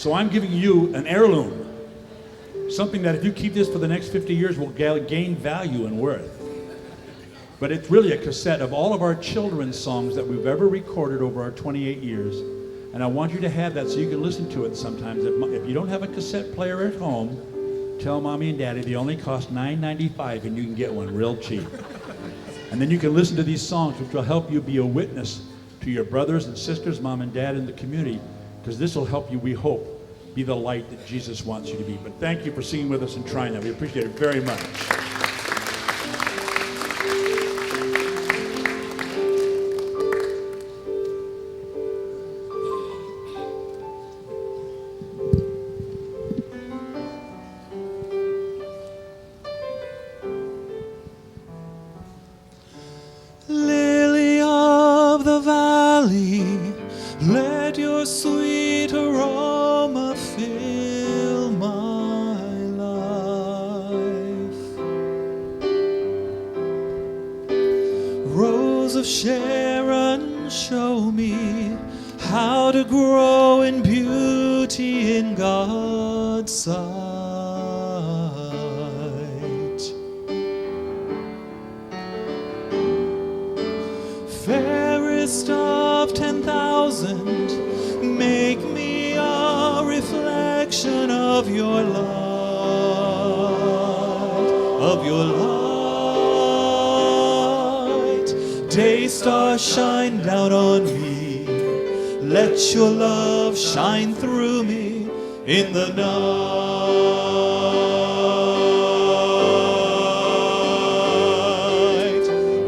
So I'm giving you an heirloom, something that if you keep this for the next 50 years will gain value and worth. But it's really a cassette of all of our children's songs that we've ever recorded over our 28 years. And I want you to have that so you can listen to it sometimes. If you don't have a cassette player at home, tell mommy and daddy they only cost $9.95 and you can get one real cheap. And then you can listen to these songs, which will help you be a witness to your brothers and sisters, mom and dad in the community, because this will help you, we hope, be the light that Jesus wants you to be. But thank you for singing with us and trying that. We appreciate it very much. Lily of the valley, let your sweet aroma fill my life. Rose of Sharon, show me how to grow in beauty in God's sight. Fairest of 10,000, make me a reflection of your light, of your light. Day star, shine down on me, let your love shine through me in the night.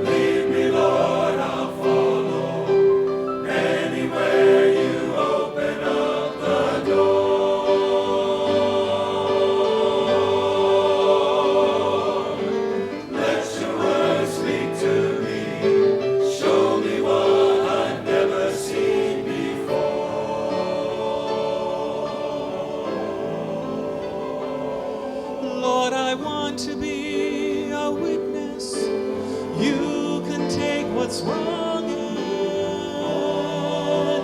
Lead me, Lord, I'll follow. Anywhere you open up the door. Let your word speak to me. Show me what I've never seen before. Lord, I want to be a witness. You can take what's wrong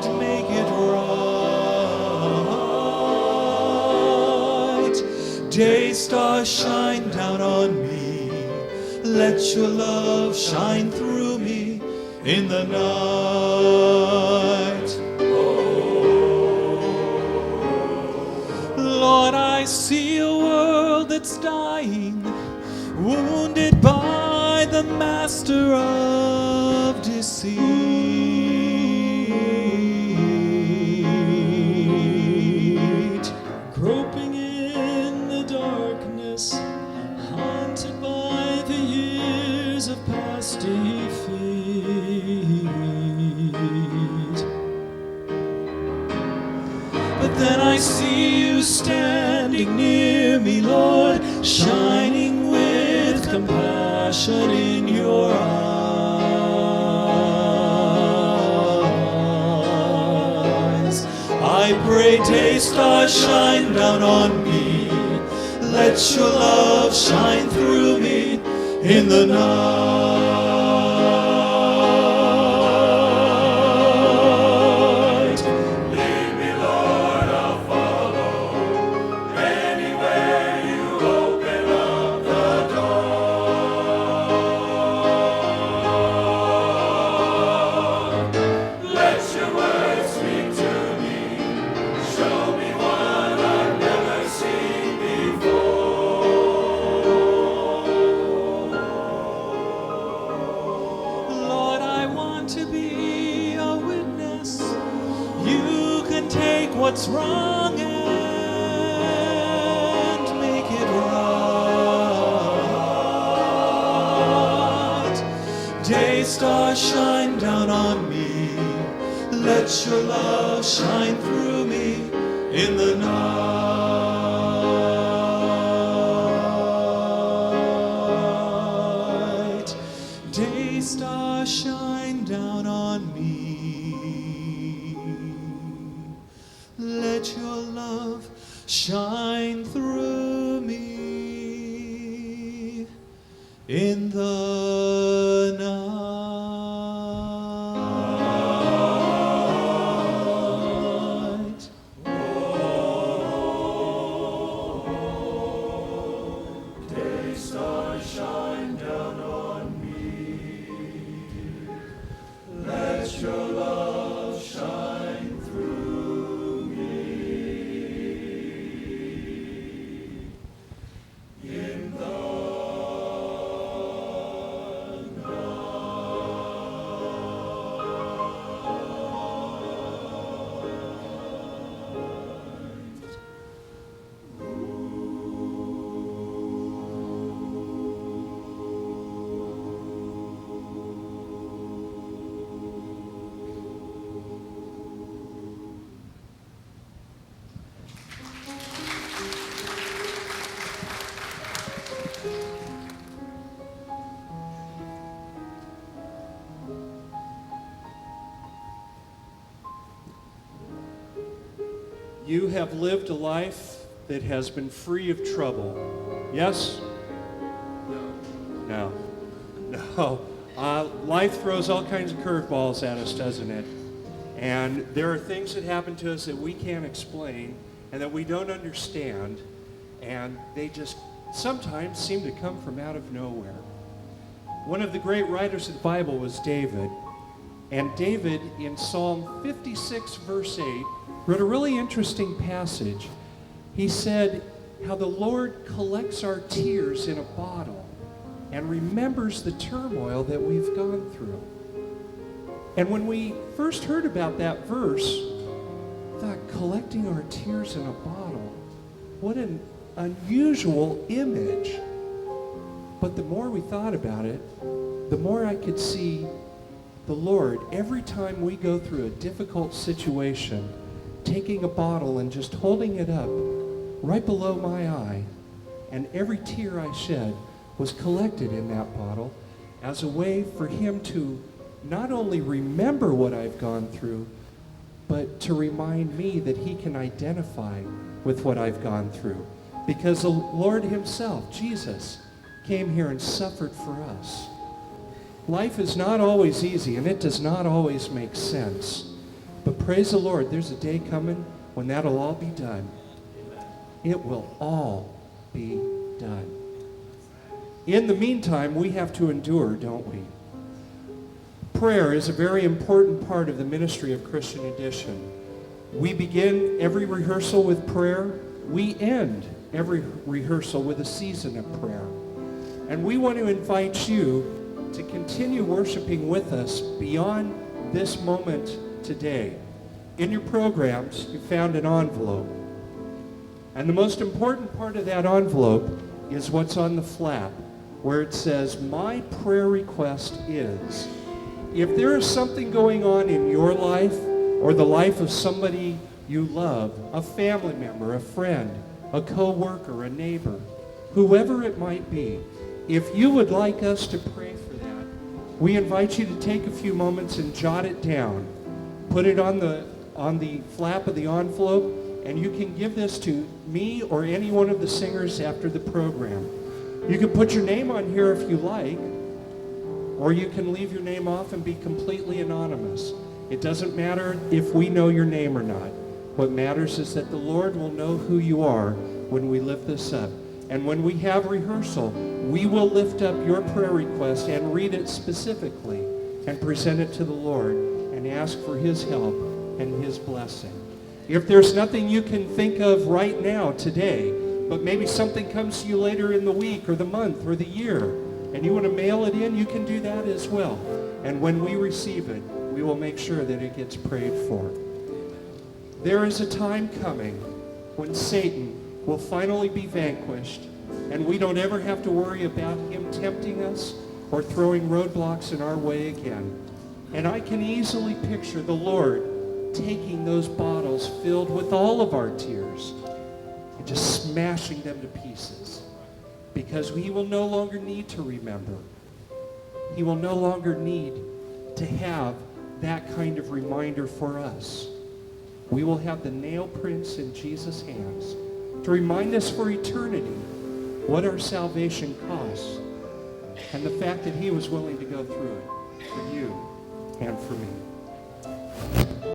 and make it right. Day star, shine down on me. Let your love shine through me in the night. Lord, I see a world that's dying, wounded by the master of deceit. Groping in the darkness, haunted by the years of past defeat. But then I see you standing near me, Lord, shining with compassion in your eyes. I pray, day star, shine down on me. Let your love shine through me in the night. Lead me, Lord, I'll follow. Anywhere you open up the door. Let your word speak to me. Show me what I've never seen before. Lord, I want to be a witness. You can take what's wrong and make it right. Day star, shine down on me. Let your love shine through me in the night. Day star, shine down on me. Let your love shine through me in the night. Oh. You have lived a life that has been free of trouble. Yes? No. No. Life throws all kinds of curveballs at us, doesn't it? And there are things that happen to us that we can't explain and that we don't understand, and they just sometimes seem to come from out of nowhere. One of the great writers of the Bible was David. And David, in Psalm 56, verse 8, wrote a really interesting passage. He said how the Lord collects our tears in a bottle and remembers the turmoil that we've gone through. And when we first heard about that verse, I thought, collecting our tears in a bottle, what an unusual image. But the more we thought about it, the more I could see the Lord, every time we go through a difficult situation, taking a bottle and just holding it up right below my eye, and every tear I shed was collected in that bottle as a way for him to not only remember what I've gone through, but to remind me that he can identify with what I've gone through. Because the Lord himself, Jesus, came here and suffered for us. Life is not always easy, and it does not always make sense. But praise the Lord, there's a day coming when that'll all be done. It will all be done. In the meantime, we have to endure, don't we? Prayer is a very important part of the ministry of Christian Edition. We begin every rehearsal with prayer. We end every rehearsal with a season of prayer. And we want to invite you to continue worshiping with us beyond this moment today. In your programs, you found an envelope. And the most important part of that envelope is what's on the flap, where it says, "My prayer request is." If there is something going on in your life or the life of somebody you love, a family member, a friend, a co-worker, a neighbor, whoever it might be, if you would like us to pray for that, we invite you to take a few moments and jot it down. Put it on the flap of the envelope, and you can give this to me or any one of the singers after the program. You can put your name on here if you like, or you can leave your name off and be completely anonymous. It doesn't matter if we know your name or not. What matters is that the Lord will know who you are when we lift this up. And when we have rehearsal, we will lift up your prayer request and read it specifically and present it to the Lord and ask for his help and his blessing. If there's nothing you can think of right now today, but maybe something comes to you later in the week or the month or the year, and you want to mail it in, you can do that as well. And when we receive it, we will make sure that it gets prayed for. There is a time coming when Satan will finally be vanquished, and we don't ever have to worry about him tempting us or throwing roadblocks in our way again. And I can easily picture the Lord taking those bottles filled with all of our tears and just smashing them to pieces, because he will no longer need to remember. He will no longer need to have that kind of reminder for us. We will have the nail prints in Jesus' hands to remind us for eternity what our salvation costs and the fact that he was willing to go through it for you and for me.